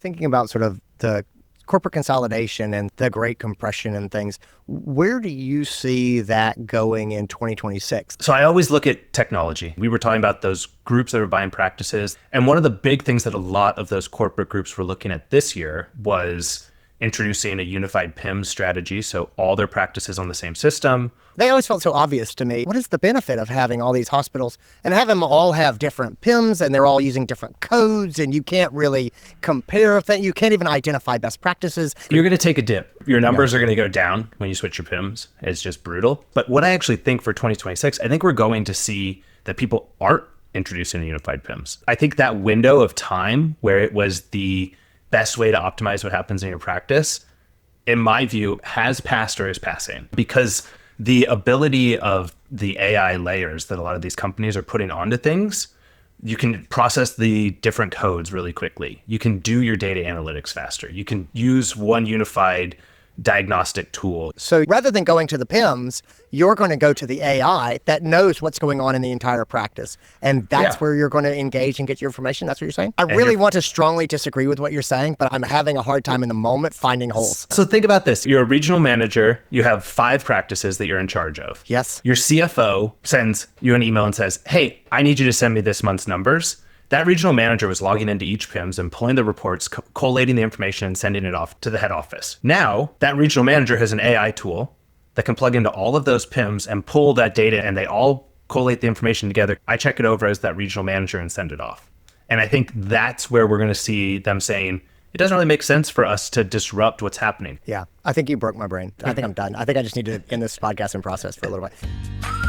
Thinking about sort of the corporate consolidation and the great compression and things, where do you see that going in 2026? So I always look at technology. We were talking about those groups that are buying practices. And one of the big things that a lot of those corporate groups were looking at this year was introducing a unified P.I.M strategy. So all their practices on the same system. They always felt so obvious to me. What is the benefit of having all these hospitals and have them all have different P.I.Ms and they're all using different codes and you can't really compare things. You can't even identify best practices. You're going to take a dip. Your numbers are going to go down when you switch your P.I.Ms. It's just brutal. But what I actually think for 2026, I think we're going to see that people aren't introducing unified P.I.Ms. I think that window of time where it was the best way to optimize what happens in your practice, in my view, has passed or is passing, because the ability of the AI layers that a lot of these companies are putting onto things, you can process the different codes really quickly. You can do your data analytics faster. You can use one unified diagnostic tool. So rather than going to the P.I.Ms, you're going to go to the AI that knows what's going on in the entire practice. And that's where you're going to engage and get your information. That's what you're saying? I really want to strongly disagree with what you're saying, but I'm having a hard time in the moment finding holes. So think about this. You're a regional manager. You have 5 practices that you're in charge of. Yes. Your CFO sends you an email and says, hey, I need you to send me this month's numbers. That regional manager was logging into each P.I.Ms and pulling the reports, collating the information and sending it off to the head office. Now, that regional manager has an AI tool that can plug into all of those P.I.Ms and pull that data, and they all collate the information together. I check it over as that regional manager and send it off. And I think that's where we're going to see them saying, it doesn't really make sense for us to disrupt what's happening. Yeah, I think you broke my brain. I think I'm done. I think I just need to end this podcast and process for a little bit.